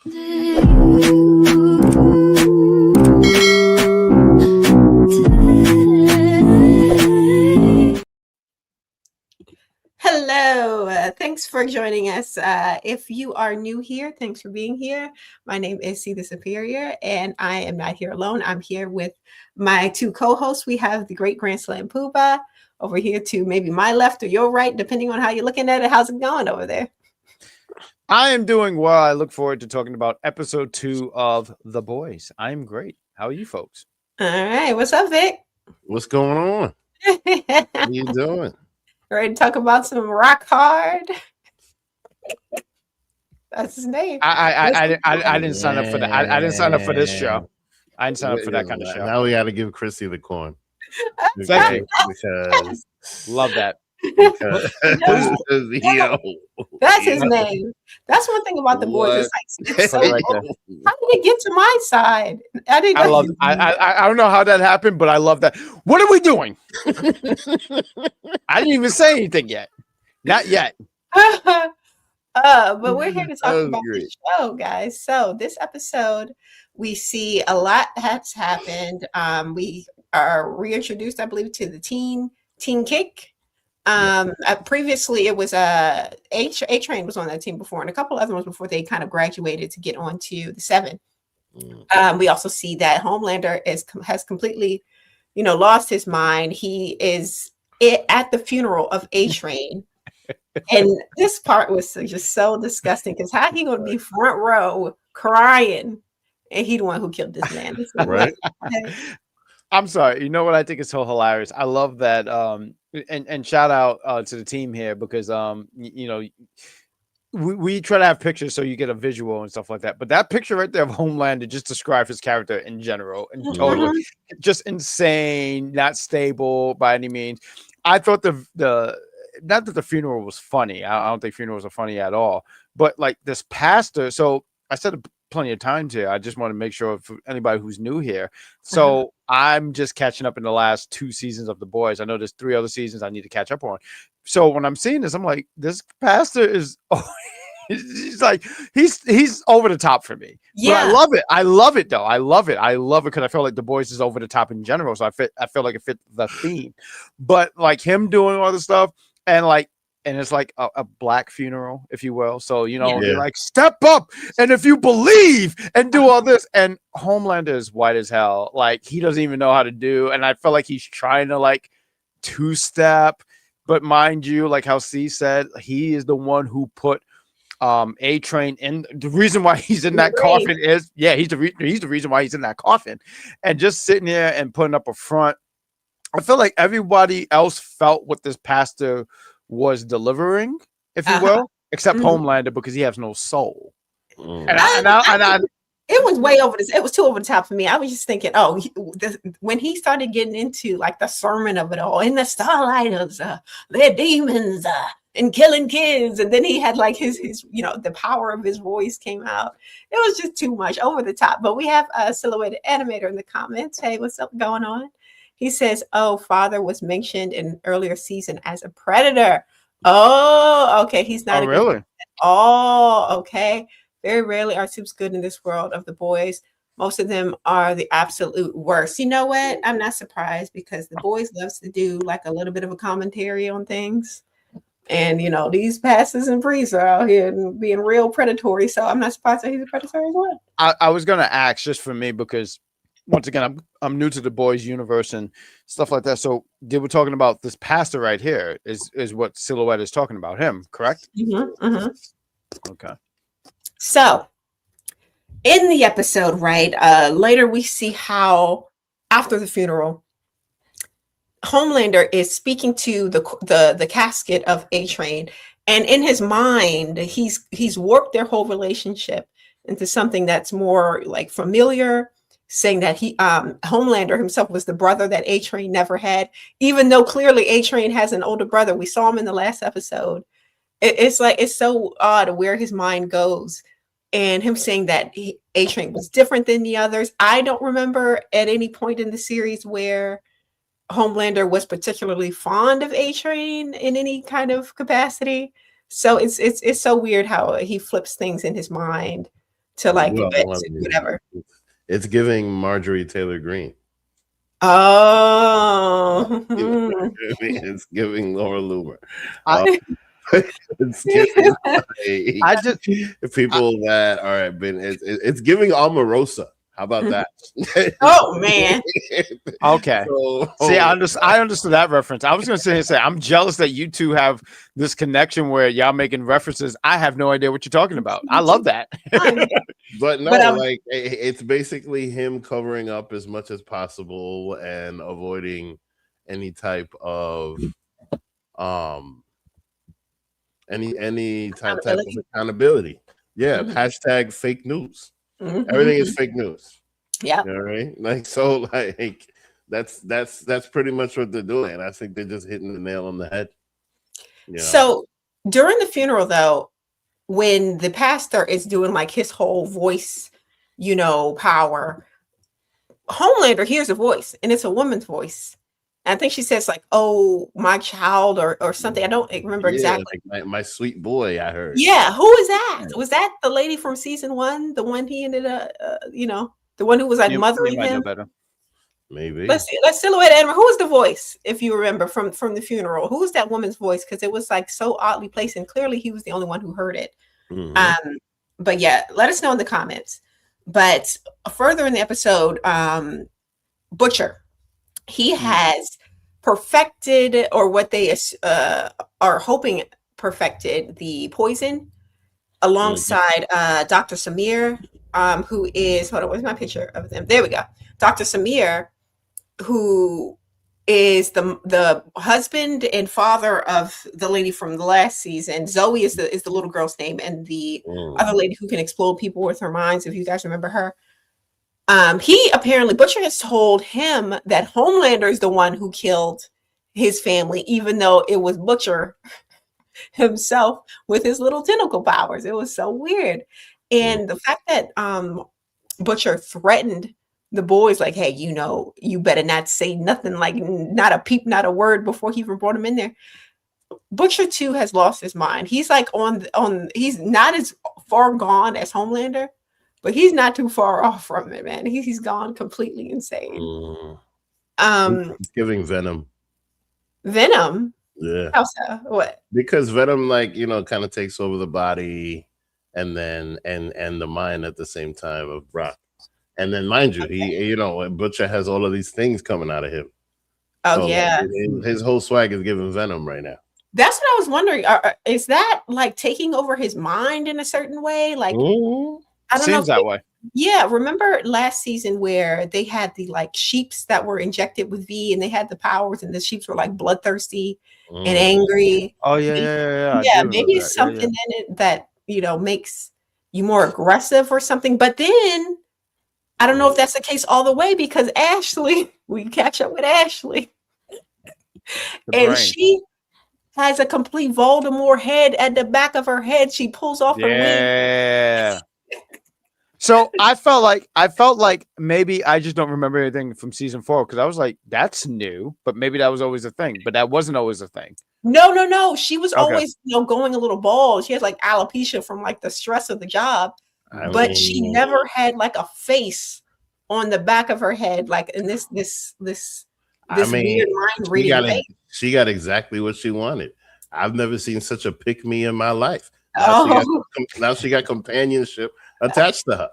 Hello, thanks for joining us. If you are new here, thanks for being here. My name is C the Superior, and I am not here alone. I'm here with my two co-hosts. We have the great Grand Slam Pooba over here to maybe my left or your right, depending on how you're looking at it. How's it going over there? I am doing well. I look forward to talking about episode 2 of The Boys. I'm great. How are you folks? All right, what's up, Vic? What's going on? What are you doing? Ready to talk about some rock hard? That's his name. I didn't sign up for that. I didn't sign up for this show. I didn't sign up for that kind of show. Now we got to give Chrissy the coin. Thank you. Because Love that. Because, That's his name. That's one thing about The Boys. It's so, Right there. how did it get to my side? I love. I don't know how that happened, but I love that. What are we doing? I didn't even say anything yet. Not yet. But we're here to talk That was about great. the show, guys. So this episode, we see a lot has happened. We are reintroduced, I believe, to the Teen Kix. Previously, it was A-Train was on that team before, and a couple other ones before they kind of graduated to get onto the 7. We also see that Homelander has completely, lost his mind. He is at the funeral of A-Train. And this part was just so disgusting because how he gonna be front row crying, and he the one who killed this man? Right. I'm sorry. You know what I think is so hilarious? I love that. And shout out to the team here because we try to have pictures so you get a visual and stuff like that. But that picture right there of Homelander just describes his character in general and totally just insane, not stable by any means. I thought the not that the funeral was funny. I don't think funerals are funny at all. But like this pastor, so I said it plenty of times here. I just want to make sure for anybody who's new here. So I'm just catching up in the last 2 seasons of The Boys. I know there's 3 other seasons I need to catch up on. So when I'm seeing this, I'm like, this pastor is he's like he's over the top for me. Yeah. But I love it. I love it though. I love it because I feel like The Boys is over the top in general. So I feel like it fit the theme. But like him doing all this stuff and it's like a black funeral, if you will. So, they're like, step up. And if you believe and do all this, and Homelander is white as hell. Like, he doesn't even know how to do. And I feel like he's trying to like 2-step. But mind you, like how C said, he is the one who put A-Train in. The reason why he's in that coffin is, he's the reason why he's in that coffin. And just sitting there and putting up a front. I feel like everybody else felt what this pastor was delivering, if you will, except Homelander because he has no soul. And it was way over this. It was too over the top for me. I was just thinking, when he started getting into like the sermon of it all, in the starlighters, they're demons and killing kids, and then he had like his the power of his voice came out. It was just too much, over the top. But we have a Silhouetted Animator in the comments. Hey, what's up going on? He says, father was mentioned in an earlier season as a predator. Oh, okay. He's not really? Oh, okay. Very rarely are soups good in this world of The Boys. Most of them are the absolute worst. You know what? I'm not surprised because The Boys loves to do like a little bit of a commentary on things. And, these pastors and priests are out here and being real predatory. So I'm not surprised that he's a predator as well. I was going to ask just for me because once again, I'm new to The Boys universe and stuff like that. So we're talking about this pastor right here is what Silhouette is talking about him, correct? Okay. So in the episode, right, later we see how after the funeral, Homelander is speaking to the casket of A-Train, and in his mind, he's warped their whole relationship into something that's more like familiar, saying that Homelander himself was the brother that A-Train never had, even though clearly A-Train has an older brother. We saw him in the last episode. It's like, it's so odd where his mind goes, and him saying that A-Train was different than the others. I don't remember at any point in the series where Homelander was particularly fond of A-Train in any kind of capacity. So it's so weird how he flips things in his mind to like Well, whatever. it's giving Marjorie Taylor Greene. Oh. It's giving Laura Loomer. I, It's giving I just people that are been. It's giving Omarosa. How about that? Oh man. okay. So, See, I understood that reference. I was going to say, I'm jealous that you two have this connection where y'all making references. I have no idea what you're talking about. I love that. but no, But, like it's basically him covering up as much as possible and avoiding any type of any type of accountability. Yeah, hashtag fake news. Everything is fake news. Yeah. All right. Like so, like that's pretty much what they're doing. I think they're just hitting the nail on the head. You know? So during the funeral, though, when the pastor is doing like his whole voice, power, Homelander hears a voice, and it's a woman's voice. And I think she says like, "Oh, my child," or something. I don't remember exactly. Like my sweet boy. I heard. Yeah, who is that? Was that the lady from season 1? The one he ended up, the one who was like mothering might know him? better. Maybe. Let's silhouette Admiral. Who was the voice, if you remember from the funeral? Who was that woman's voice? Because it was like so oddly placed, and clearly he was the only one who heard it. But yeah, let us know in the comments. But further in the episode, Butcher, he has perfected, or what they are hoping perfected, the poison alongside Dr. Samir, who is, hold on, where's my picture of them? There we go. Dr. Samir, who is the husband and father of the lady from the last season. Zoe is the little girl's name, and the other lady who can explode people with her minds, if you guys remember her. He apparently, Butcher has told him that Homelander is the one who killed his family, even though it was Butcher himself with his little tentacle powers. It was so weird. And the fact that Butcher threatened the boys, like, hey, you better not say nothing, like not a peep, not a word, before he even brought him in there. Butcher too has lost his mind. He's like he's not as far gone as Homelander, but he's not too far off from it, man. He's gone completely insane. It's giving Venom. Venom? Yeah. How so? What? Because Venom, like, kind of takes over the body and then and the mind at the same time of Brock. And then, mind you, he Butcher has all of these things coming out of him. Oh, so, yeah. His whole swag is giving Venom right now. That's what I was wondering. Is that like taking over his mind in a certain way? Like, I don't know. Seems that way. Yeah. Remember last season where they had the like sheeps that were injected with V, and they had the powers, and the sheeps were like bloodthirsty and angry. Oh yeah. Yeah, maybe it's something in it that makes you more aggressive or something. But then I don't know if that's the case all the way, because Ashley, we catch up with Ashley, and she has a complete Voldemort head at the back of her head. She pulls off her wig. Yeah. So I felt like maybe I just don't remember anything from season 4, because I was like, that's new, but maybe that was always a thing. But that wasn't always a thing. No. She was always going a little bald. She has like alopecia from like the stress of the job, but she never had like a face on the back of her head, like in this weird mind reading face. She got exactly what she wanted. I've never seen such a pick-me in my life. Now she got companionship attached to her.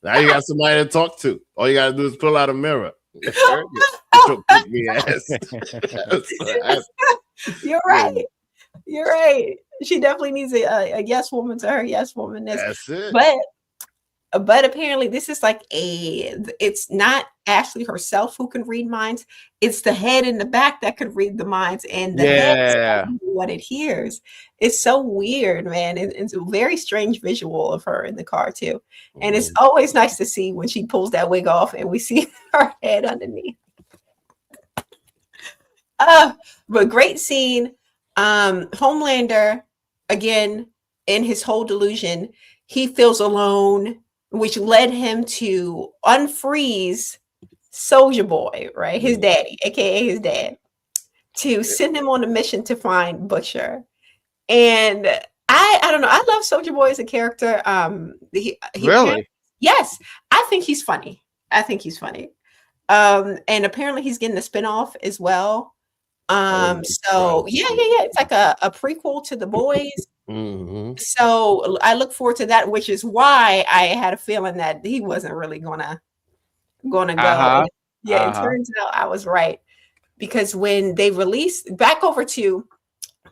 Now you got somebody to talk to. All you got to do is pull out a mirror. Pick me ass. You're right. She definitely needs a yes woman to her yes womanness. That's it. But apparently this is like it's not Ashley herself who can read minds. It's the head in the back that could read the minds, and the head what it hears. It's so weird, man. It's a very strange visual of her in the car too. And it's always nice to see when she pulls that wig off and we see her head underneath. But great scene. Homelander, again, in his whole delusion, he feels alone, which led him to unfreeze Soldier Boy, right? His daddy, aka his dad, to send him on a mission to find Butcher. And I don't know. I love Soldier Boy as a character. Really? Yes, I think he's funny. I think he's funny. And apparently he's getting a spinoff as well. So yeah. It's like a prequel to The Boys. Mm-hmm. So I look forward to that, which is why I had a feeling that he wasn't really gonna go. Uh-huh. And yeah, it Uh-huh. turns out I was right because when they released back over to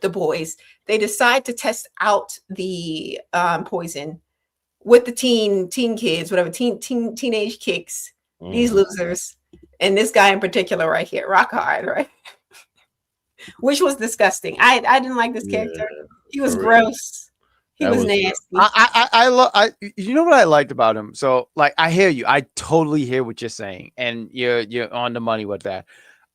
The Boys, they decide to test out the poison with the teen kids, whatever teenage kicks, these Mm-hmm. losers, and this guy in particular right here, Rock Hard, right? Which was disgusting. I didn't like this Yeah, character. He was for real. gross. He That was was nasty. I love you know what I liked about him. So like I hear you. I totally hear what you're saying, and you're on the money with that.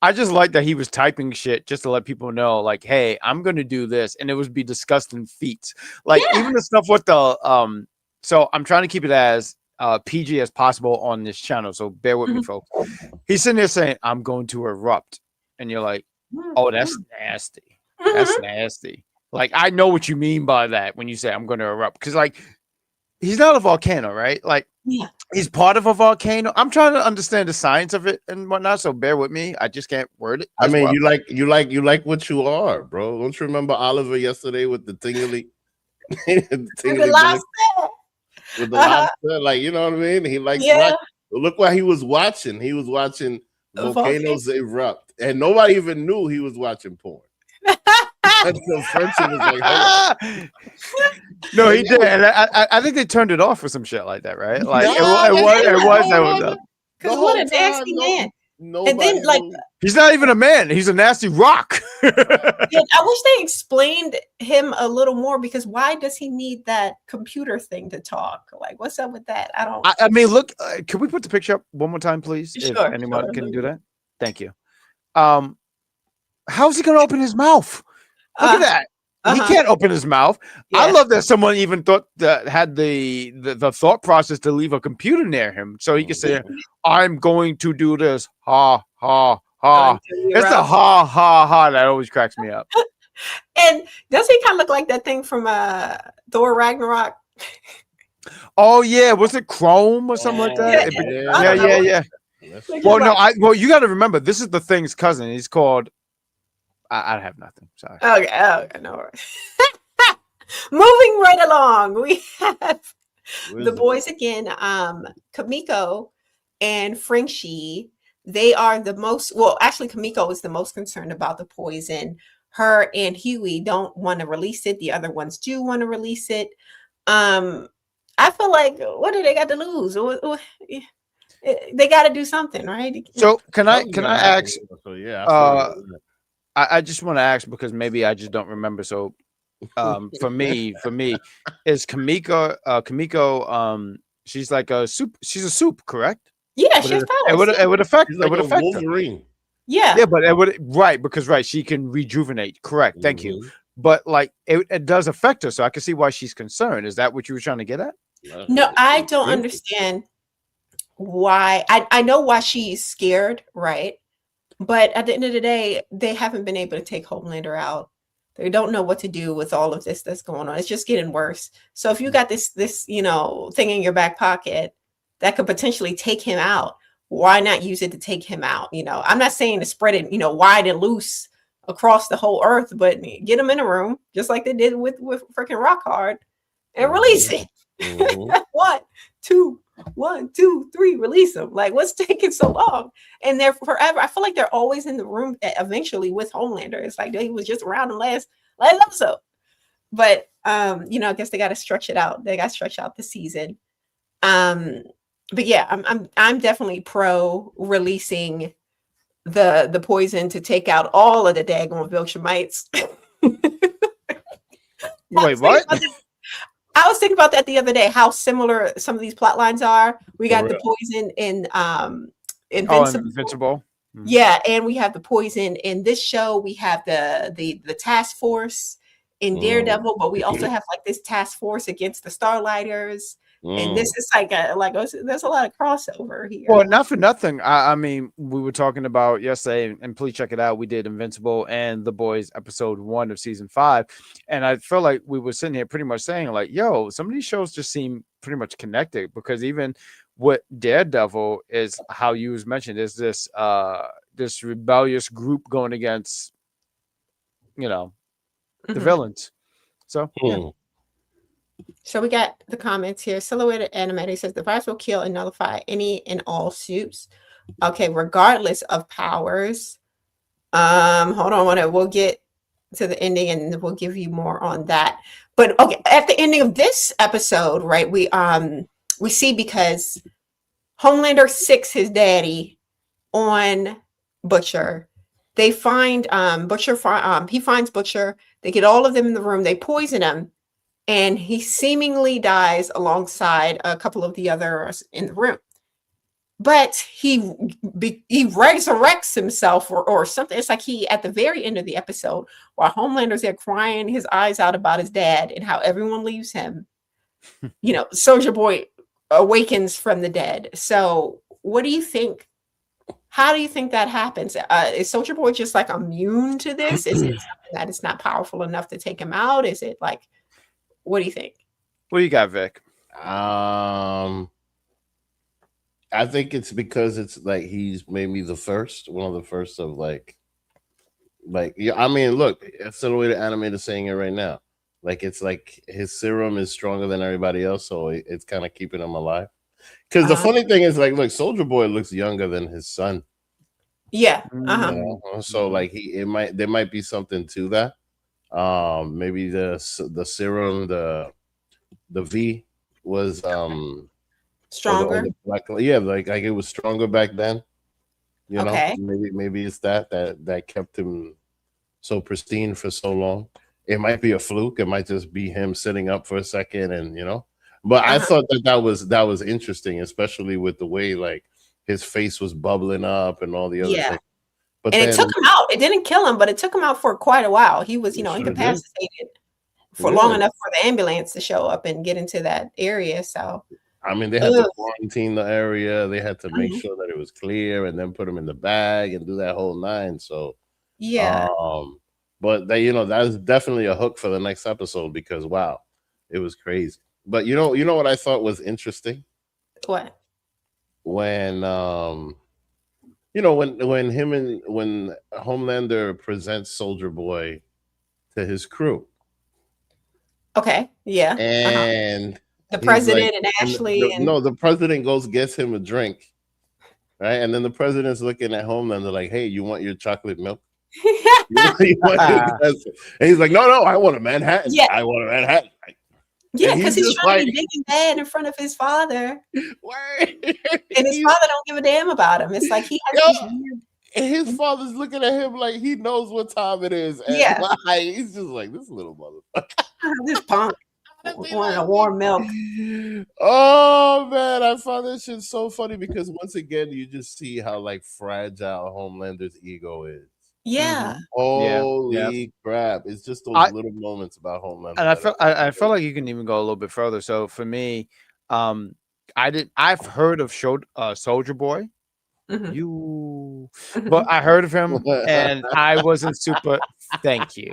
I just like that he was typing shit just to let people know, like, hey, I'm gonna do this, and it would be disgusting feats. Like Yeah. even the stuff with the. So I'm trying to keep it as PG as possible on this channel. So bear with me, Mhm. folks. He's sitting there saying, "I'm going to erupt," and you're like, "Oh, that's nasty. That's nasty." Like I know what you mean by that when you say I'm going to erupt, because like he's not a volcano, right? Like Yeah. he's part of a volcano. I'm trying to understand the science of it and whatnot, so bear with me. I just can't word it. I As mean, well. you like what you are, bro. Don't you remember Oliver yesterday with the tingly, The tingly lobster. with the Uh-huh. lobster? Like, you know what I mean? He likes Yeah. rock. Look what he was watching. He was watching Volcano. volcanoes erupt, and nobody even knew he was watching porn until Frenchie was like, "Hold on." No, Like, he did, and I think they turned it off for some shit like that, right? Like nah, that was up. the Because what whole a time, nasty man. And nobody then, like, knew. He's not even a man. He's a nasty rock. I wish they explained him a little more because why does he need that computer thing to talk? Like, what's up with that? I don't. I mean, look. Can we put the picture up one more time, please? If Sure. anyone Sure. can do that, thank you. How's he gonna open his mouth? Look at that. He Uh-huh. can't open his mouth. I Yeah. love that someone even thought that had the thought process to leave a computer near him so he could say, "I'm going to do this." Ha ha ha. Going to It's the Europe. ha ha ha that always cracks me up. And does he kind of look like that thing from Thor Ragnarok? Oh yeah, was it Chrome or something like Yeah. that? I don't know. Yeah. That's Like, Well, no, like- you got to remember this is the Thing's cousin. He's called. I have nothing. Sorry. Okay, no worries. Moving right along, we have the boys again. Kamiko and Frenchie. They are the most. Well, actually, Kamiko is the most concerned about the poison. Her and Huey don't want to release it. The other ones do want to release it. I feel like what do they got to lose? They got to do something, right? So can I Something's gonna ask? happen. So yeah, I feel you. I just want to ask because maybe I just don't remember. So, for me, is Kamiko, she's like a soup. She's a soup, correct? Yeah, But she's it would affect. He's It like would a affect her. Wolverine. Yeah. Yeah, but it would because she can rejuvenate. Correct. Thank you. Mhm. But like it does affect her, so I can see why she's concerned. Is that what you were trying to get at? No, I don't understand why. I know why she's scared, right? But at the end of the day, they haven't been able to take Homelander out. They don't know what to do with all of this that's going on. It's just getting worse. So if you got this thing in your back pocket that could potentially take him out, why not use it to take him out? I'm not saying to spread it, wide and loose across the whole earth, but get him in a room, just like they did with freaking Rock Hard, and release it. Mhm. One, two, three, release them. Like, what's taking so long? And they're forever. I feel like they're always in the room eventually with Homelander. It's like he was just around the last episode. But I guess they got to stretch it out. They got to stretch out the season. But yeah, I'm definitely pro releasing the poison to take out all of the daggone Viltrumites. Wait, what? I was thinking about that the other day, how similar some of these plot lines are. We got the real. poison in Invincible. Invincible. Yeah, and we have the poison in this show. We have the task force in Daredevil, but we also have like this task force against the Starlighters. And this is there's a lot of crossover here. Well, not for nothing. I mean, we were talking about yesterday, and please check it out. We did Invincible and The Boys episode 1 of season 5, and I felt like we were sitting here pretty much saying like, "Yo, some of these shows just seem pretty much connected." Because even what Daredevil is, how you was mentioned, is this this rebellious group going against, the villains. So yeah. So we got the comments here. Silhouette Animated says the virus will kill and nullify any and all suits. Okay, regardless of powers. Hold on, we'll get to the ending and we'll give you more on that. But okay, at the ending of this episode, right, we see because Homelander sicks his daddy on Butcher. They find Butcher. He finds Butcher. They get all of them in the room. They poison him. And he seemingly dies alongside a couple of the others in the room. But he resurrects himself or something. It's like he, at the very end of the episode, while Homelander's there crying his eyes out about his dad and how everyone leaves him, Soldier Boy awakens from the dead. So what do you think? How do you think that happens? Is Soldier Boy just like immune to this? Is it something that it's not powerful enough to take him out? Is it like, what do you think? What do you got, Vic? I think it's because it's like he's maybe one of the first of like yeah. I mean, look, Silhouette Animated saying it right now. Like it's like his serum is stronger than everybody else, so it's kind of keeping him alive. Because the funny thing is, like, look, Soldier Boy looks younger than his son. Yeah. So like there might be something to that. Maybe the serum, the V was stronger. Like it was stronger back then. Okay. Maybe it's that kept him so pristine for so long. It might be a fluke. It might just be him sitting up for a second, and But I thought that was interesting, especially with the way like his face was bubbling up and all the other things. But it took him out. It didn't kill him, but it took him out for quite a while. He was, incapacitated for long enough for the ambulance to show up and get into that area. So, I mean, they had to quarantine the area. They had to make sure that it was clear and then put him in the bag and do that whole 9. So, yeah. But that is definitely a hook for the next episode because wow, it was crazy. But you know what I thought was interesting? What? When when Homelander presents Soldier Boy to his crew. Okay. Yeah. And the president and Ashley. The president gets him a drink. Right. And then the president's looking at Homelander like, hey, you want your chocolate milk? And he's like, no, I want a Manhattan. Yeah. I want a Manhattan. Yeah, because he's trying to be big and bad in front of his father. And his father don't give a damn about him. It's like he has and his father's looking at him like he knows what time it is. And he's just like, this little motherfucker. This punk wanting a warm milk. Oh man, I found this shit so funny because once again you just see how like fragile Homelander's ego is. Yeah. Holy crap! It's just those little moments about Homelander. And I felt like you can even go a little bit further. So for me, I've heard of Soldier Boy. But I heard of him and I wasn't super. Thank you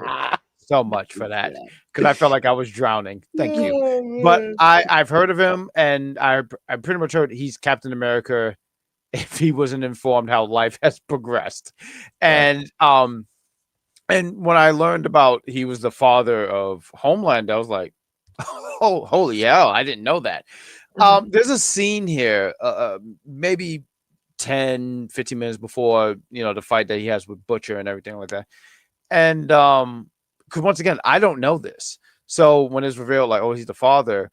so much for that because I felt like I was drowning. Thank you. But I've heard of him and I pretty much heard he's Captain America. If he wasn't informed how life has progressed. And when I learned about he was the father of Homelander, I was like, oh, holy hell, I didn't know that. There's a scene here, maybe 10, 15 minutes before, the fight that he has with Butcher and everything like that. And because once again, I don't know this. So when it's revealed, like, oh, he's the father,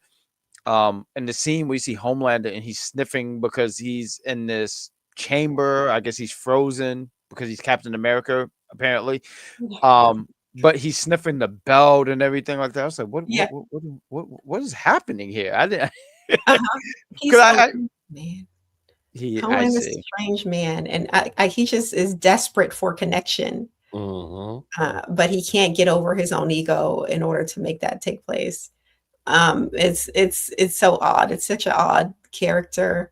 in the scene we see Homelander and he's sniffing because he's in this chamber. I guess he's frozen because he's Captain America, apparently. But he's sniffing the belt and everything like that. I was like, what is happening here? I didn't. He's man. Homelander's a strange man, and he just is desperate for connection. But he can't get over his own ego in order to make that take place. It's so odd. It's such an odd character.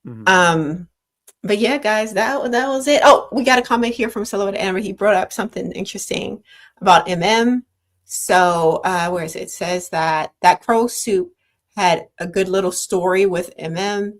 But yeah, guys, that was it. Oh, we got a comment here from Silhouette Amber. He brought up something interesting about MM. So where is it? It says that crow suit had a good little story with MM.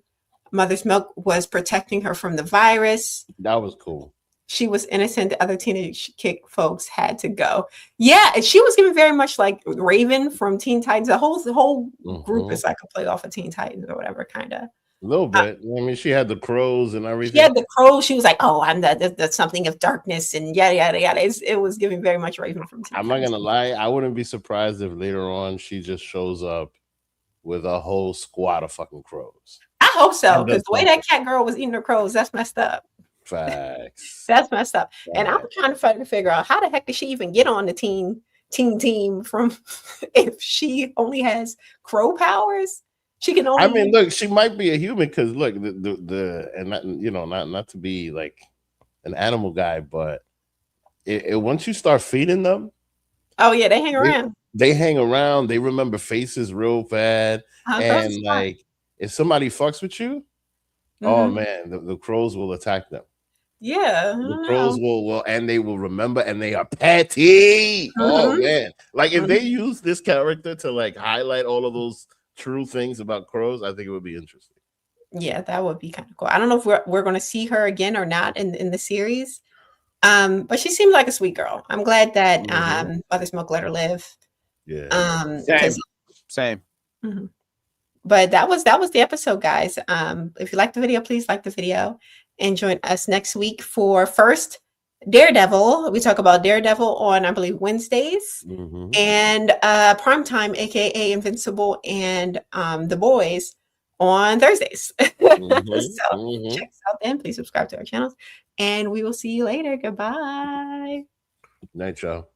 Mother's Milk was protecting her from the virus. That was cool. She was innocent. The other Teenage Kick folks had to go. Yeah, and she was given very much like Raven from Teen Titans. The whole group is like a play off of Teen Titans or whatever, kind of. A little bit. I mean, she had the crows and everything. She had the crows. She was like, "Oh, I'm that's something of darkness," and yada yada yada. It was giving very much Raven from Teen I'm not gonna lie. I wouldn't be surprised if later on she just shows up with a whole squad of fucking crows. I hope so, because the way that cat girl was eating her crows, that's messed up. Facts. That's messed up. And I'm trying to figure out how the heck did she even get on the teen team from if she only has crow powers. She can only. I mean, look, she might be a human because look, the and not, you know, not to be like an animal guy, but once you start feeding them, oh yeah, they hang around. They hang around. They remember faces real bad, and like if somebody fucks with you, oh man, the crows will attack them. Yeah, the crows will, and they will remember, and they are petty. Oh man, like if they use this character to like highlight all of those true things about crows, I think it would be interesting. Yeah, that would be kind of cool. I don't know if we're going to see her again or not in the series. But she seemed like a sweet girl. I'm glad that Mother's Milk let her live. Yeah. Same. But that was the episode, guys. If you like the video, please like the video and join us next week for first Daredevil. We talk about Daredevil on, I believe, Wednesdays, and Primetime, aka Invincible, and The Boys on Thursdays. So check us out then. Please subscribe to our channels, and we will see you later. Goodbye. Night, y'all.